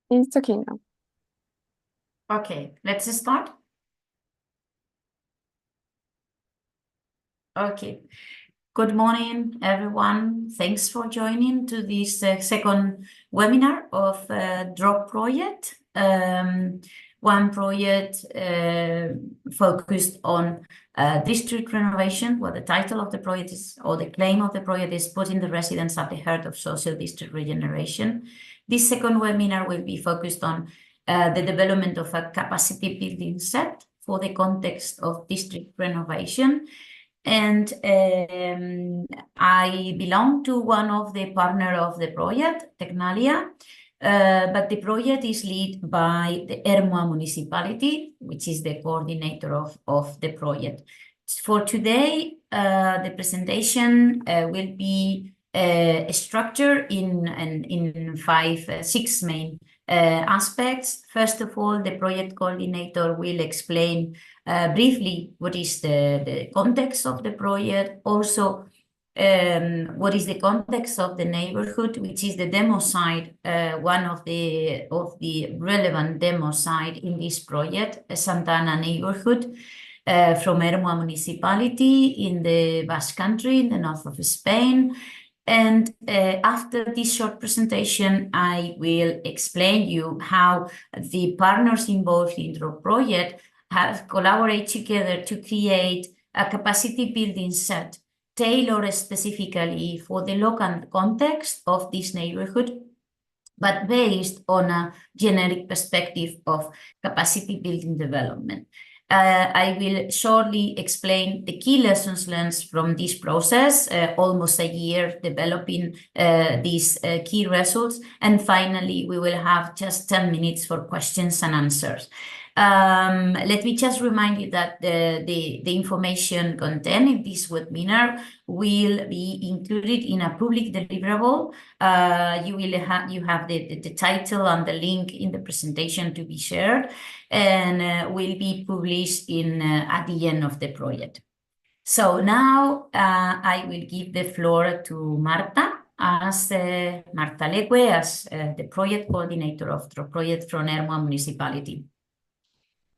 It's okay now. Okay, let's start. Okay. Good morning, everyone. Thanks for joining to this second webinar of DROP project. One project focused on district renovation, where the title of the project is, or the claim of the project is putting the residents at the heart of social district regeneration. This second webinar will be focused on the development of a capacity building set for the context of district renovation. And I belong to one of the partner of the project, Tecnalia, but the project is led by the Ermua municipality, which is the coordinator of the project. For today, the presentation will be structured in six main aspects. First of all, the project coordinator will explain briefly what is the context of the project, also what is the context of the neighborhood, which is the demo site, one of the relevant demo site in this project, Santa Ana neighborhood, from Ermua municipality in the Basque Country, in the north of Spain. And after this short presentation, I will explain you how the partners involved in the project have collaborated together to create a capacity building set tailored specifically for the local context of this neighborhood, but based on a generic perspective of capacity building development. I will shortly explain the key lessons learned from this process, almost a year developing these key results. And finally, we will have just 10 minutes for questions and answers. Let me just remind you that the information contained in this webinar will be included in a public deliverable. You have the title and the link in the presentation to be shared, and will be published at the end of the project. So now I will give the floor to Marta, Marta Leque, as the project coordinator of the project from Ermua municipality.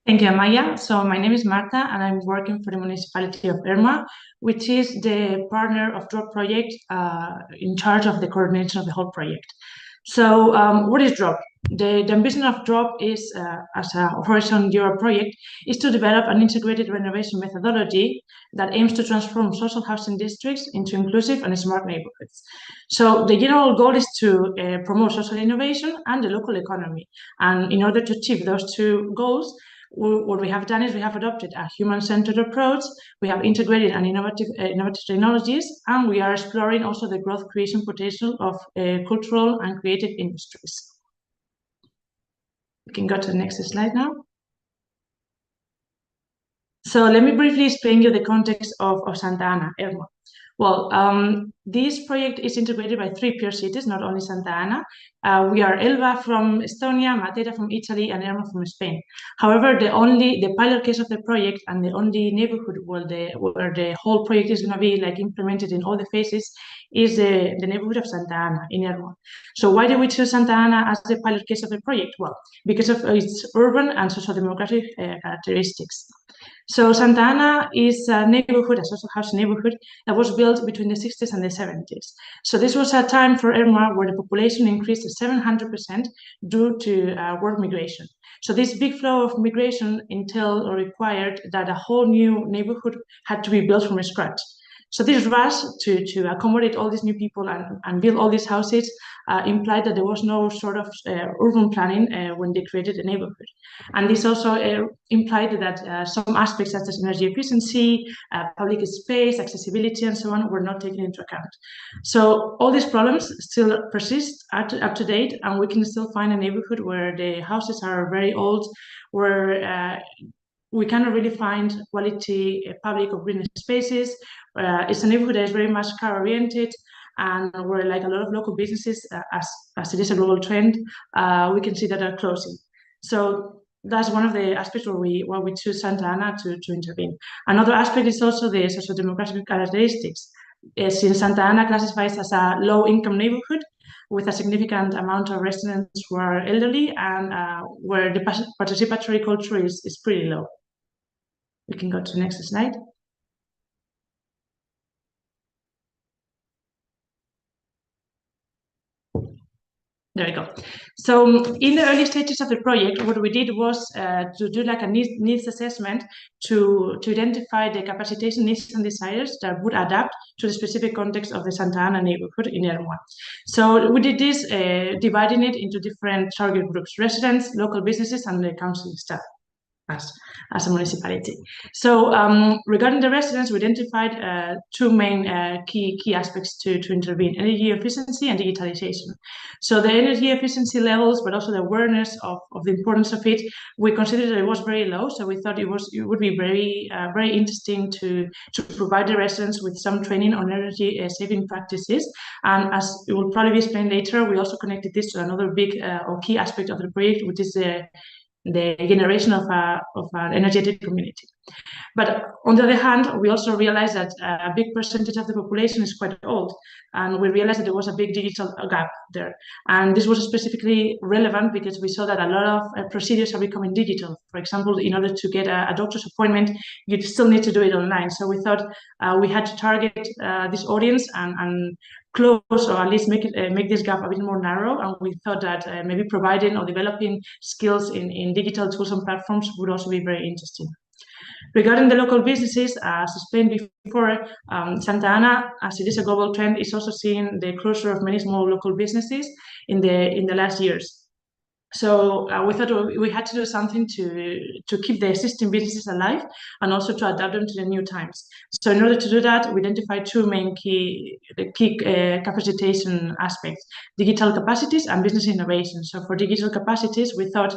Thank you, Amaya. So my name is Marta, and I'm working for the municipality of Ermua, which is the partner of DROP project in charge of the coordination of the whole project. So what is DROP? The ambition of DROP is, as a Horizon Europe project, is to develop an integrated renovation methodology that aims to transform social housing districts into inclusive and smart neighborhoods. So the general goal is to promote social innovation and the local economy. And in order to achieve those two goals, what we have done is we have adopted a human-centered approach, we have integrated an innovative technologies, and we are exploring also the growth creation potential of cultural and creative industries. We can go to the next slide now. So let me briefly explain you the context of Santa Ana, Ermua. Well, this project is integrated by three peer cities, not only Santa Ana. We are Elba from Estonia, Matera from Italy, and Ermua from Spain. However, the pilot case of the project and the only neighborhood where the whole project is going to be like implemented in all the phases is the neighborhood of Santa Ana in Ermua. So why did we choose Santa Ana as the pilot case of the project? Well, because of its urban and social demographic characteristics. So Santa Ana is a neighborhood, a social housing neighborhood that was built between the 60s and the 70s. So this was a time for Ermua where the population increased to 700% due to work migration. So this big flow of migration entailed or required that a whole new neighborhood had to be built from scratch. So this rush to accommodate all these new people and build all these houses implied that there was no sort of urban planning when they created the neighborhood. And this also implied that some aspects such as energy efficiency, public space, accessibility, and so on were not taken into account. So all these problems still persist up to date, and we can still find a neighborhood where the houses are very old, where we cannot really find quality public or green spaces. It's a neighborhood that is very much car-oriented, and where like a lot of local businesses, as it is a global trend, we can see that are closing. So that's one of the aspects where we choose Santa Ana to intervene. Another aspect is also the socio-demographic characteristics. Since Santa Ana classifies as a low-income neighborhood, with a significant amount of residents who are elderly and where the participatory culture is pretty low. We can go to the next slide. There we go. So in the early stages of the project, what we did was to do like a needs assessment to identify the capacitation needs and desires that would adapt to the specific context of the Santa Ana neighborhood in Ermua. So we did this dividing it into different target groups: residents, local businesses, and the council staff as a municipality. So regarding the residents, we identified two main key aspects to intervene: energy efficiency and digitalization. So the energy efficiency levels, but also the awareness of the importance of it, we considered that it was very low. So we thought it would be very interesting to provide the residents with some training on energy saving practices. And as it will probably be explained later, we also connected this to another big or key aspect of the project, which is the generation of an energetic community. But on the other hand, we also realized that a big percentage of the population is quite old, and we realized that there was a big digital gap there. And this was specifically relevant because we saw that a lot of procedures are becoming digital. For example, in order to get a doctor's appointment, you still need to do it online. So we thought we had to target this audience and close, or at least make this gap a bit more narrow. And we thought that maybe providing or developing skills in digital tools and platforms would also be very interesting. Regarding the local businesses, as explained before, Santa Ana, as it is a global trend, is also seeing the closure of many small local businesses in the last years. So we thought we had to do something to keep the existing businesses alive and also to adapt them to the new times. So in order to do that, we identified two main key capacitation aspects: digital capacities and business innovation. So for digital capacities, we thought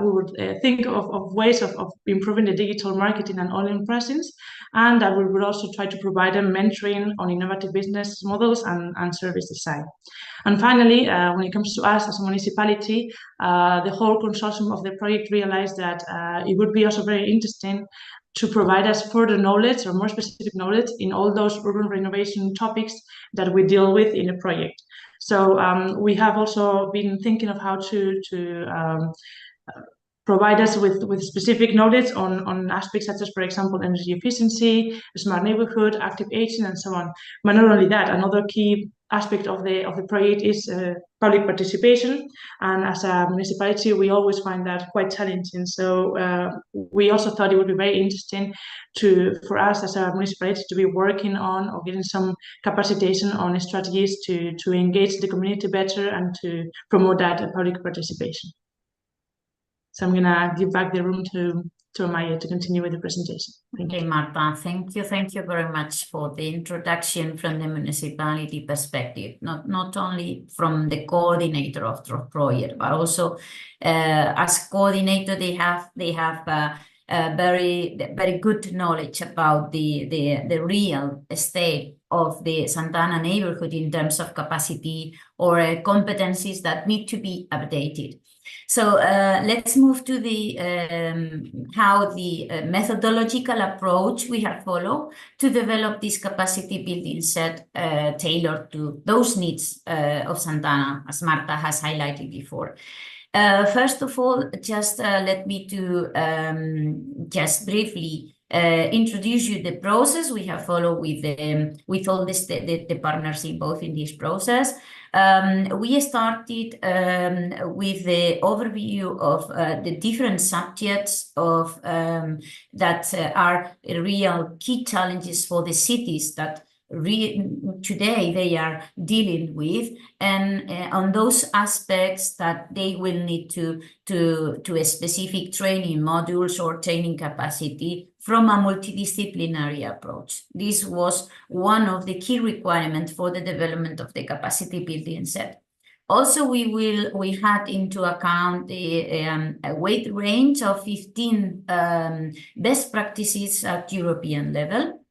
we would think of ways of improving the digital marketing and online presence, and that we would also try to provide them mentoring on innovative business models and service design. And finally, when it comes to us as a municipality, the whole consortium of the project realized that it would be also very interesting to provide us further knowledge, or more specific knowledge, in all those urban renovation topics that we deal with in the project. So we have also been thinking of how to provide us with specific knowledge on aspects such as, for example, energy efficiency, smart neighborhood, active aging, and so on. But not only that, another key aspect of the project is public participation, and as a municipality, we always find that quite challenging. So we also thought it would be very interesting for us as a municipality to be working on or getting some capacitation on strategies to engage the community better and to promote that public participation. So I'm going to give back the room to Amaya to continue with the presentation. Okay, Marta, thank you very much for the introduction from the municipality perspective, not only from the coordinator of the project, but also as coordinator, they have very good knowledge about the real state of the Santa Ana neighborhood in terms of capacity or competencies that need to be updated. So let's move to the how the methodological approach we have followed to develop this capacity building set tailored to those needs of Santa Ana, as Marta has highlighted before. First of all, just let me to just briefly introduce you the process we have followed with all the partners involved in this process. We started with the overview of the different subjects of that are real key challenges for the cities that today they are dealing with, and on those aspects that they will need to a specific training modules or training capacity from a multidisciplinary approach. This was one of the key requirements for the development of the capacity building set. Also, we had into account a weight range of 15 best practices at European level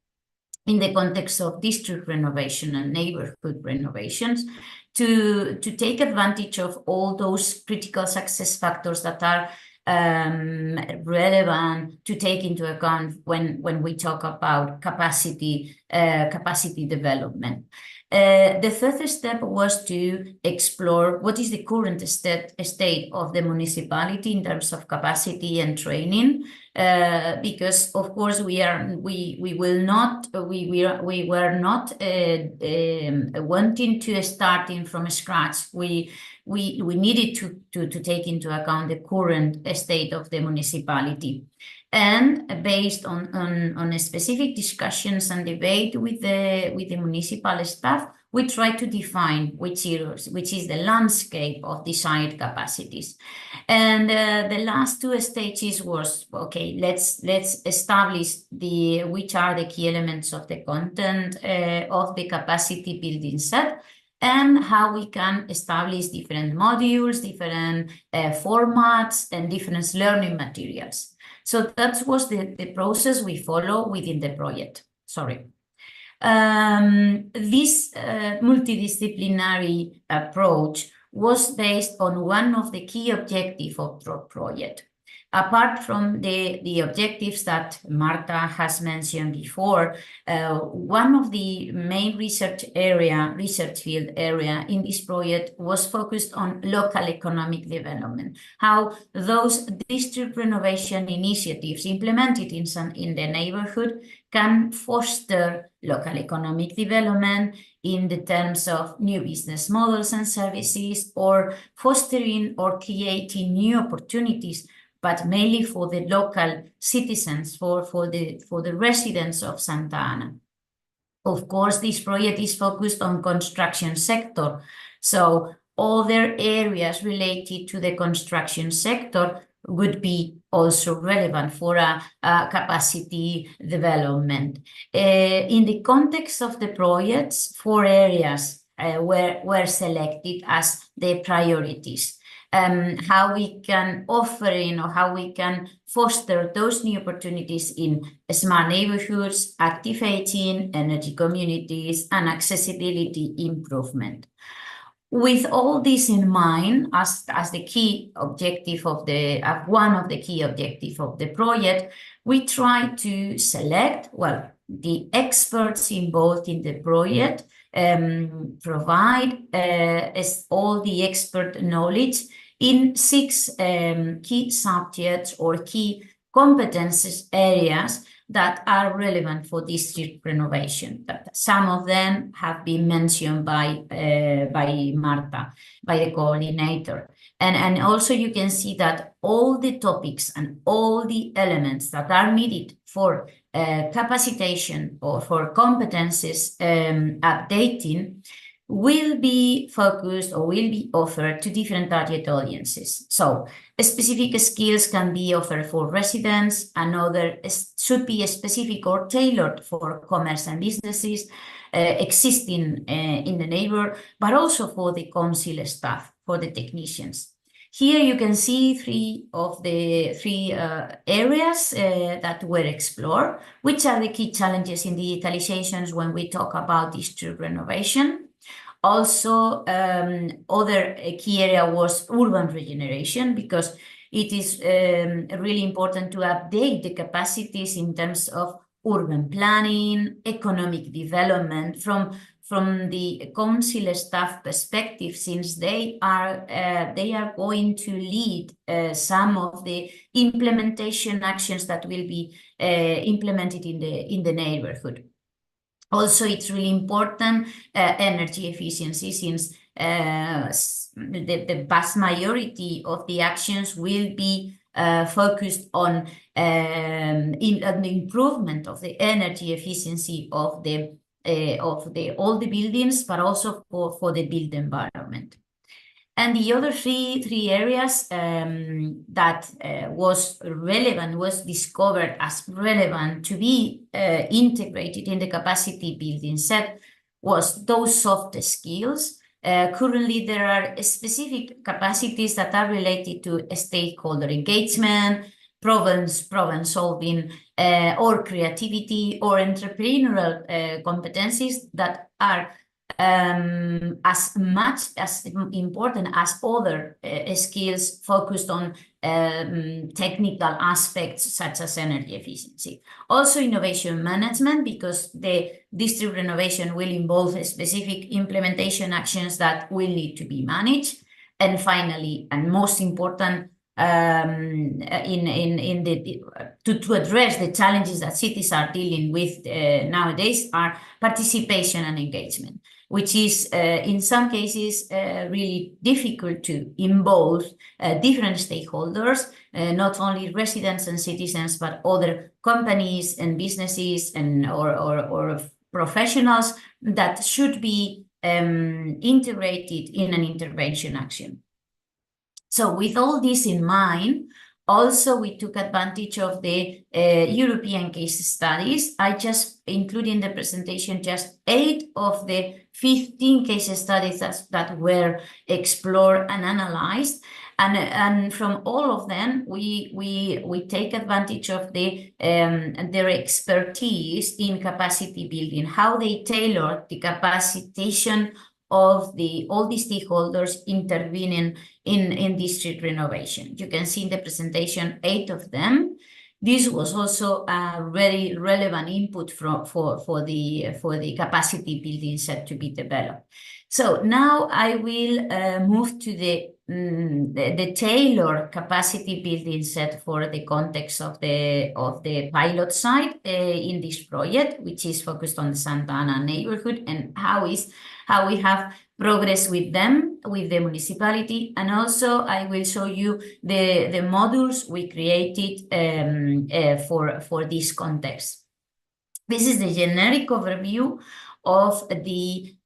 in the context of district renovation and neighborhood renovations, to take advantage of all those critical success factors that are relevant to take into account when we talk about capacity development. The third step was to explore what is the current state of the municipality in terms of capacity and training, because of course we were not wanting to starting from scratch. We needed to take into account the current state of the municipality. And based on specific discussions and debate with the municipal staff, we try to define which is the landscape of desired capacities. And the last two stages was, okay, let's establish which are the key elements of the content of the capacity building set, and how we can establish different modules, different formats, and different learning materials. So that was the process we follow within the project. Sorry. This multidisciplinary approach was based on one of the key objectives of the project. Apart from the objectives that Marta has mentioned before, one of the main research field area in this project was focused on local economic development, how those district renovation initiatives implemented in the neighborhood can foster local economic development in the terms of new business models and services, or fostering or creating new opportunities, but mainly for the local citizens, for the residents of Santa Ana. Of course, this project is focused on construction sector, so other areas related to the construction sector would be also relevant for a capacity development. In the context of the projects, 4 areas were selected as the priorities. How we can offer or how we can foster those new opportunities in smart neighborhoods, activating energy communities, and accessibility improvement. With all this in mind, as the key objective of one of the key objectives of the project, we try to select, well, the experts involved in the project, provide all the expert knowledge in 6 key subjects or key competences areas that are relevant for district renovation. Some of them have been mentioned by Marta, by the coordinator. And also you can see that all the topics and all the elements that are needed for capacitation or for competences updating will be focused or will be offered to different target audiences. So specific skills can be offered for residents, another should be specific or tailored for commerce and businesses existing in the neighbor, but also for the council staff, for the technicians. Here you can see 3 of the 3 areas that were explored, which are the key challenges in digitalizations when we talk about district renovation. Also, other key area was urban regeneration, because it is really important to update the capacities in terms of urban planning, economic development from the council staff perspective, since they are going to lead some of the implementation actions that will be implemented in the neighborhood. Also, it's really important energy efficiency, since the vast majority of the actions will be focused on the improvement of the energy efficiency of all the buildings, but also for the built environment. And the other three areas that was discovered as relevant to be integrated in the capacity building set was those soft skills. Currently, there are specific capacities that are related to stakeholder engagement, problem solving, or creativity or entrepreneurial competencies that are as much as important as other skills focused on technical aspects such as energy efficiency. Also innovation management, because the district renovation will involve specific implementation actions that will need to be managed. And finally, and most important, to address the challenges that cities are dealing with nowadays are participation and engagement, which is in some cases really difficult to involve different stakeholders, not only residents and citizens, but other companies and businesses and or professionals that should be integrated in an intervention action. So with all this in mind, also we took advantage of the European case studies. I just included in the presentation just 8 of the 15 case studies that were explored and analyzed. And from all of them, we take advantage of their expertise in capacity building, how they tailor the capacitation of all the stakeholders intervening in district renovation. You can see in the presentation 8 of them. This was also a very relevant input for the capacity building set to be developed. So now I will move to the tailored capacity building set for the context of the pilot site in this project, which is focused on the Santa Ana neighborhood, and how we have progress with them, with the municipality. And also I will show you the modules we created for this context. This is the generic overview of the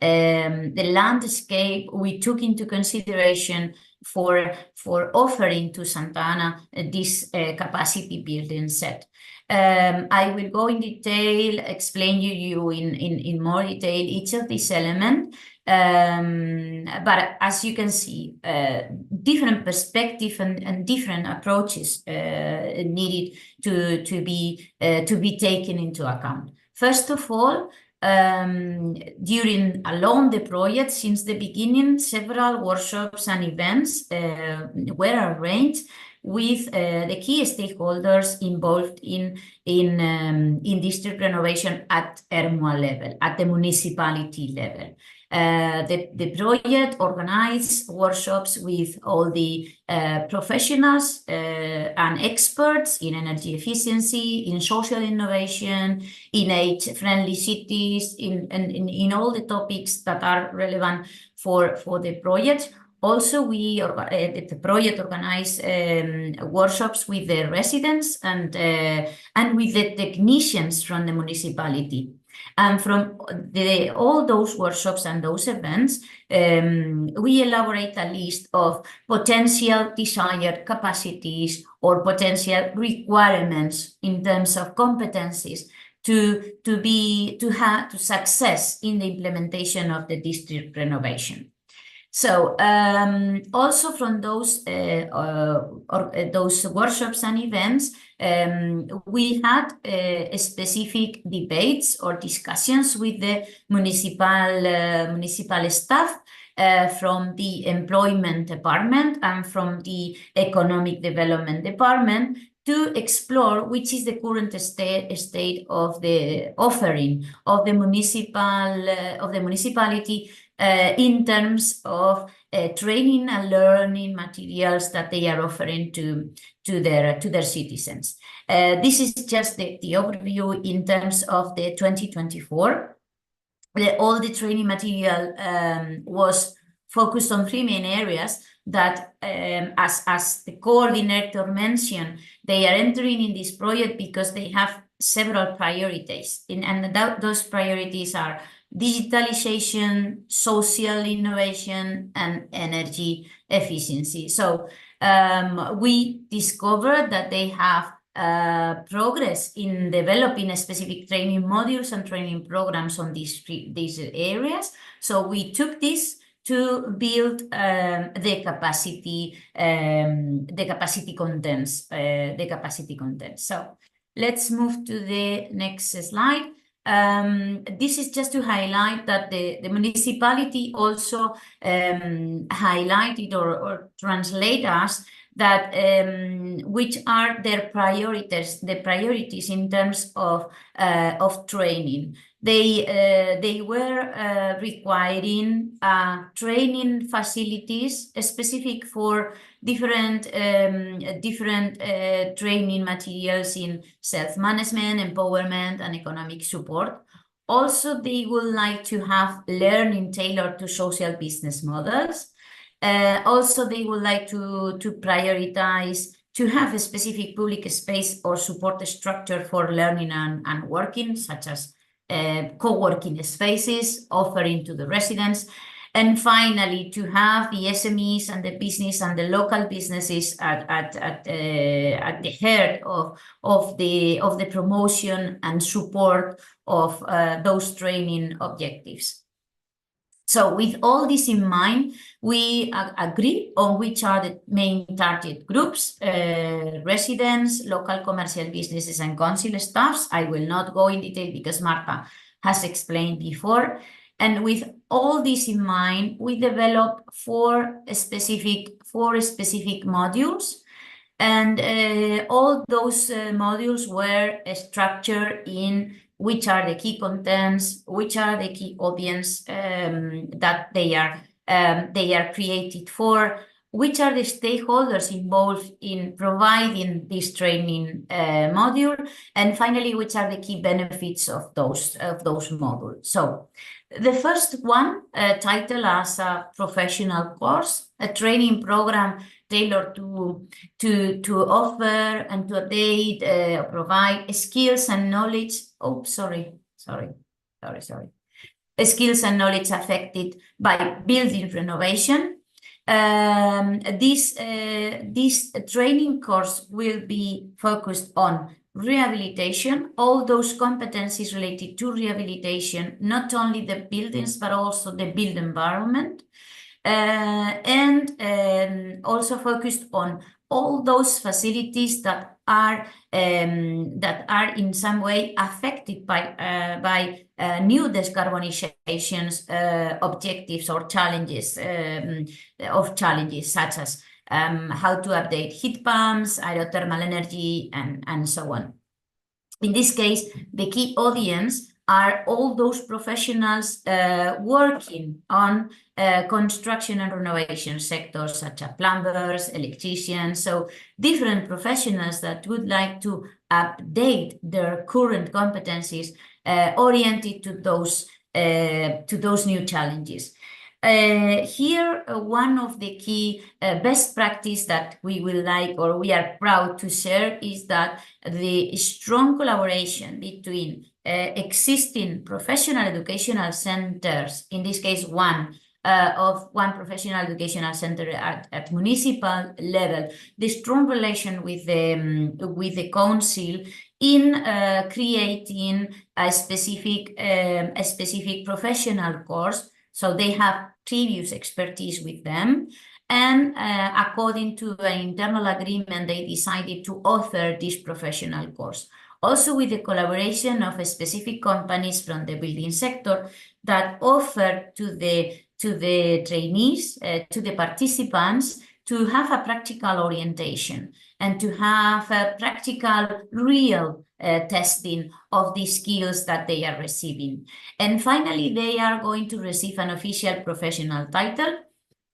landscape we took into consideration for offering to Santa Ana this capacity building set. I will go in detail, explain you in more detail each of these elements. But as you can see, different perspective and different approaches needed to be taken into account. First of all, along the project, since the beginning, several workshops and events were arranged with the key stakeholders involved in district renovation at ERMUA level, at the municipality level. The project organized workshops with all the professionals and experts in energy efficiency, in social innovation, in age-friendly cities, in all the topics that are relevant for the project. Also, the project organized workshops with the residents and with the technicians from the municipality. And from all those workshops and those events, we elaborate a list of potential desired capacities or potential requirements in terms of competencies to success in the implementation of the district renovation. So also from those workshops and events, we had specific debates or discussions with the municipal staff from the employment department and from the economic development department to explore which is the current state of the offering of the municipality in terms of training and learning materials that they are offering to their citizens. This is just the overview in terms of the 2024. All the training material was focused on 3 main areas that, as the coordinator mentioned, they are entering in this project because they have several priorities, and those priorities are digitalization, social innovation, and energy efficiency. So we discovered that they have progress in developing specific training modules and training programs on these areas. So we took this to build the capacity contents. So let's move to the next slide. This is just to highlight that the municipality also highlighted or translate us that which are their priorities, the priorities in terms of training. They were requiring training facilities specific for different training materials in self-management, empowerment, and economic support. Also, they would like to have learning tailored to social business models. Also, they would like to prioritize to have a specific public space or support structure for learning and working, such as co-working spaces offering to the residents. And finally, to have the SMEs and the business and the local businesses at the heart of the promotion and support of those training objectives. So with all this in mind, we agree on which are the main target groups, residents, local commercial businesses, and council staffs. I will not go in detail because Marta has explained before. And with all this in mind, we developed four specific modules. And all those modules were structured in which are the key contents, which are the key audience that they are created for, which are the stakeholders involved in providing this training module, and finally, which are the key benefits of those modules. So the first one, titled as a professional course, a training program tailored to offer and to update, provide skills and knowledge. Oh, sorry. Skills and knowledge affected by building renovation. This training course will be focused on rehabilitation, all those competencies related to rehabilitation, not only the buildings, but also the built environment. And also focused on all those facilities that are in some way affected by new decarbonizations objectives or challenges such as how to update heat pumps, aerothermal energy, and so on. In this case, the key audience are all those professionals working on construction and renovation sectors, such as plumbers, electricians, so different professionals that would like to update their current competencies oriented to those new challenges. Here, one of the key best practice that we will like or we are proud to share is that the strong collaboration between existing professional educational centers, in this case one professional educational center at municipal level, the strong relation with the council in creating a specific professional course. So they have previous expertise with them, and according to an internal agreement, they decided to offer this professional course. Also with the collaboration of specific companies from the building sector that offer to the trainees, to the participants, to have a practical orientation and to have a practical, real testing of the skills that they are receiving. And finally, they are going to receive an official professional title,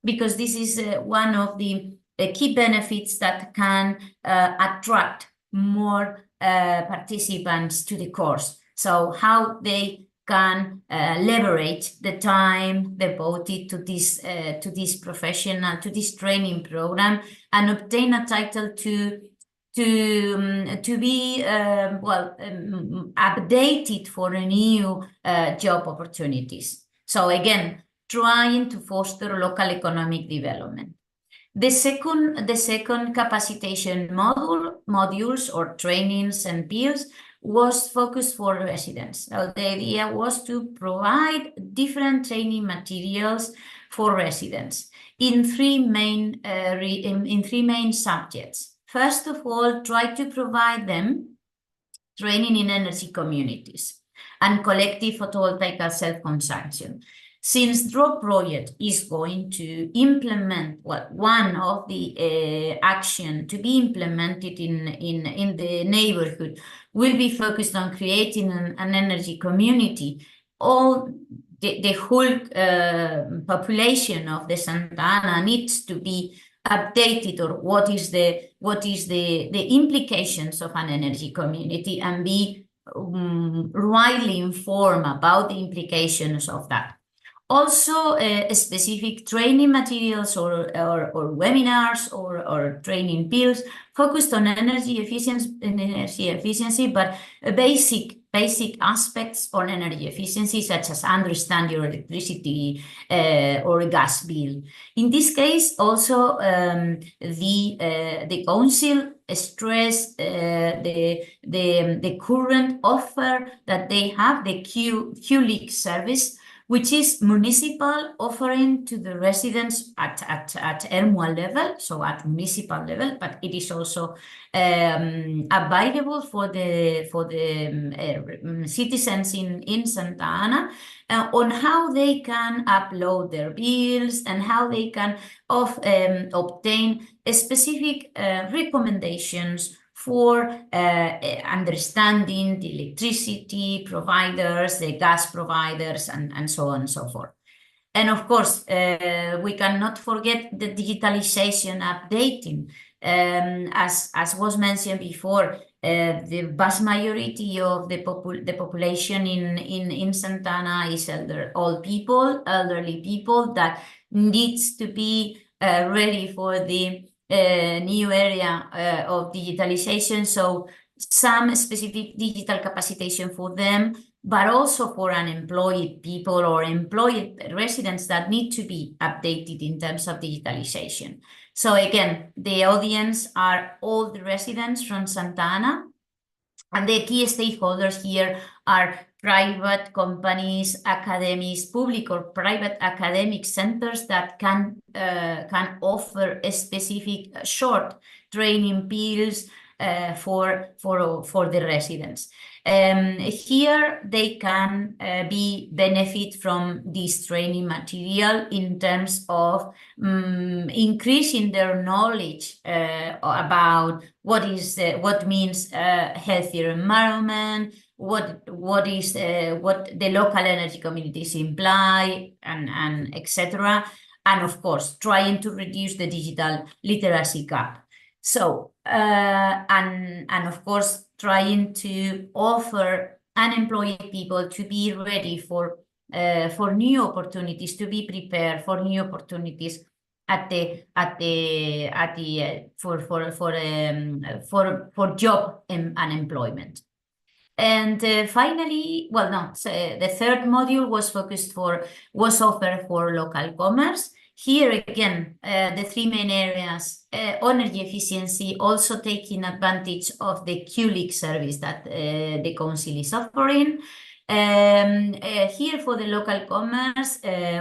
because this is one of the key benefits that can attract more participants to the course. So how they can leverage the time devoted to this training program and obtain a title to be updated for new job opportunities. So again, trying to foster local economic development. The second capacitation modules or trainings and peers was focused for residents. So the idea was to provide different training materials for residents in three main subjects. First of all, try to provide them training in energy communities. and collective photovoltaic self-consumption. Since DROP project is going to implement one of the action to be implemented in the neighborhood will be focused on creating an energy community. All the whole population of the Santa Ana needs to be updated, or what is the implications of an energy community, and be widely informed about the implications of that. Also, specific training materials or webinars or training pills focused on energy efficiency, but basic aspects on energy efficiency, such as understand your electricity or gas bill. In this case, also the council stress the current offer that they have, the Q-League service, which is municipal offering to the residents at ERMUA level, so at municipal level, but it is also available for the citizens in Santa Ana on how they can upload their bills and how they can obtain specific recommendations for understanding the electricity providers, the gas providers, and so on and so forth. And of course, we cannot forget the digitalization updating. As was mentioned before, the vast majority of the population in Santa Ana is elderly people that needs to be ready for the new area of digitalization. So some specific digital capacitation for them, but also for unemployed people or employed residents that need to be updated in terms of digitalization. So again, the audience are all the residents from Santa Ana, and the key stakeholders here are private companies, academics, public or private academic centers that can offer a specific short training pills for the residents. Here they can benefit from this training material in terms of increasing their knowledge about what means healthier environment, what the local energy communities imply, and etc. And of course, trying to reduce the digital literacy gap. So and of course, trying to offer unemployed people to be ready for new opportunities, to be prepared for new opportunities for job and employment. And finally, the third module was offered for local commerce. Here again, the three main areas: energy efficiency, also taking advantage of the Q-League service that the council is offering. Here for the local commerce,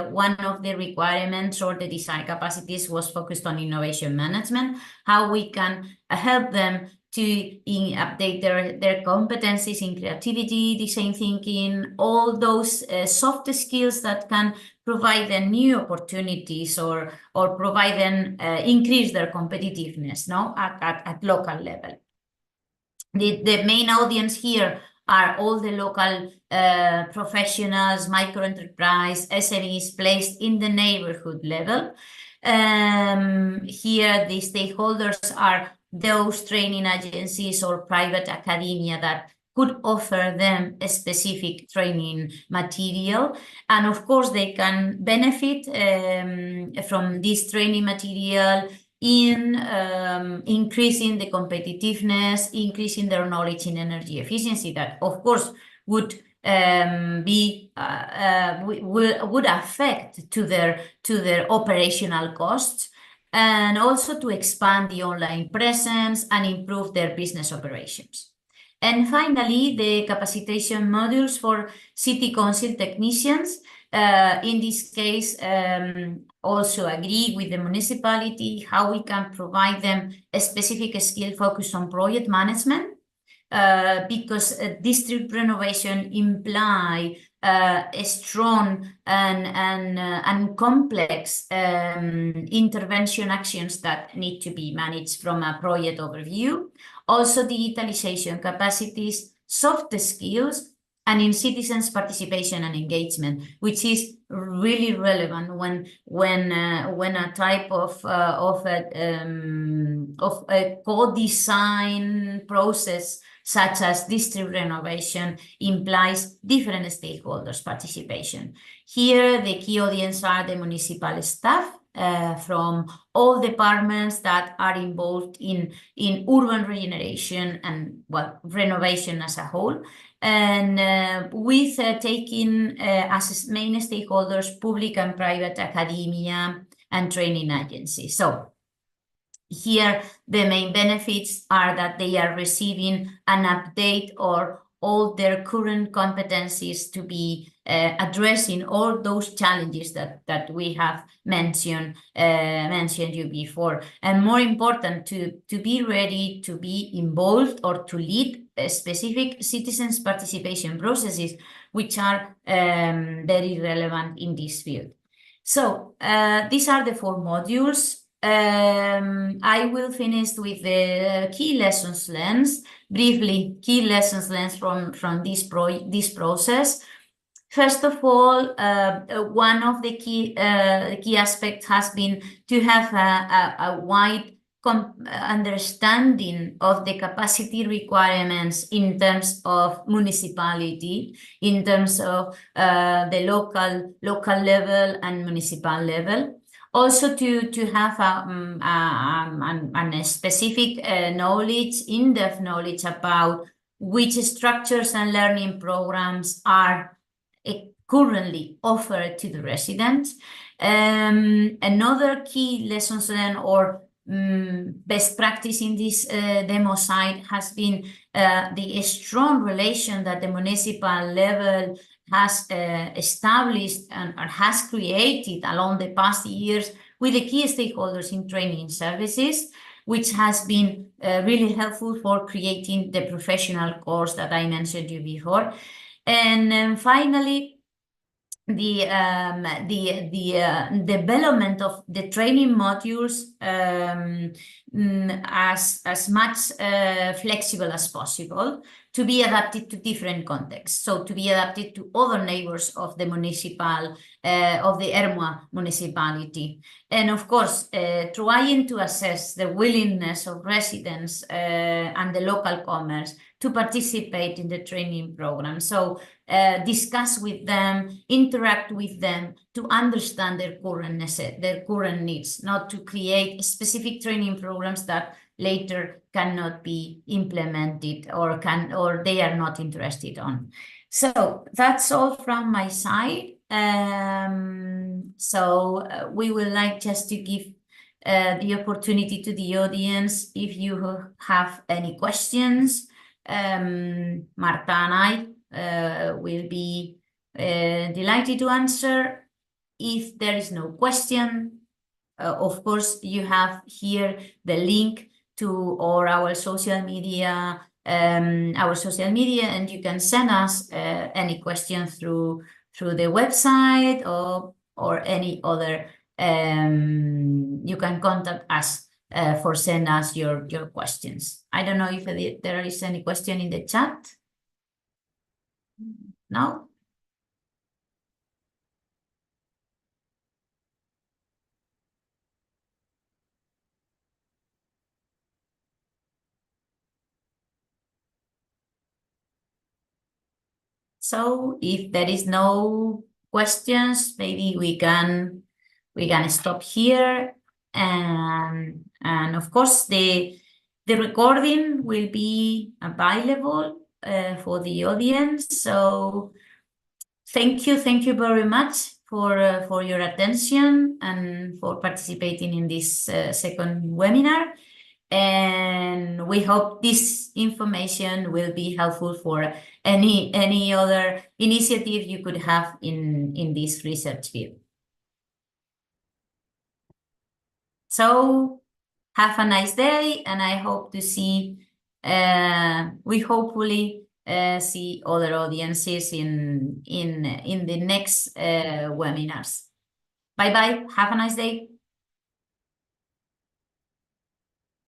one of the requirements or the design capacities was focused on innovation management, how we can help them to update their competencies in creativity, design thinking, all those soft skills that can provide them new opportunities or provide them increase their competitiveness at local level. The main audience here are all the local professionals, micro-enterprise, SMEs placed in the neighborhood level. Here the stakeholders are those training agencies or private academia that could offer them a specific training material. And of course, they can benefit from this training material in increasing the competitiveness, increasing their knowledge in energy efficiency, that of course would affect to their operational costs, and also to expand the online presence and improve their business operations. And finally, the capacitation modules for city council technicians. In this case, also agree with the municipality how we can provide them a specific skill focused on project management, because district renovation imply a strong and complex intervention actions that need to be managed from a project overview. Also, digitalization capacities, soft skills, and in citizens' participation and engagement, which is really relevant when a type of a co-design process such as district renovation implies different stakeholders' participation. Here, the key audience are the municipal staff from all departments that are involved in urban regeneration and, well, renovation as a whole. And with taking as main stakeholders public and private academia and training agencies. So here, the main benefits are that they are receiving an update or all their current competencies to be addressing all those challenges that we have mentioned you before. And more important, to be ready to be involved or to lead specific citizens' participation processes, which are very relevant in this field. So these are the 4 modules. I will finish with the key lessons learned. Briefly, key lessons learned from this process. First of all, one of the key aspects has been to have a wide understanding of the capacity requirements in terms of municipality, in terms of the local level and municipal level. Also to have a specific knowledge, in-depth knowledge about which structures and learning programs are currently offered to the residents. Another key lessons learned or best practice in this demo site has been the strong relation that the municipal level has established and has created along the past years with the key stakeholders in training services, which has been really helpful for creating the professional course that I mentioned you before. And finally, the development of the training modules as much flexible as possible to be adapted to different contexts. So to be adapted to other neighbors of the municipal, of the Ermua municipality. And of course, trying to assess the willingness of residents and the local commerce to participate in the training program. So discuss with them, interact with them to understand their current needs, not to create specific training programs that later cannot be implemented or they are not interested on. So that's all from my side. We would like just to give the opportunity to the audience if you have any questions. Marta and I will be delighted to answer. If there is no question, of course, you have here the link to our social media, and you can send us any question through the website or any other. You can contact us for send us your questions. I don't know if there is any question in the chat. No? So if there is no questions, maybe we can stop here. And of course, the recording will be available for the audience. So thank you very much for your attention and for participating in this second webinar. And we hope this information will be helpful for any other initiative you could have in this research field. So have a nice day, and I hope to see We hopefully see other audiences in the next webinars. Bye bye. Have a nice day.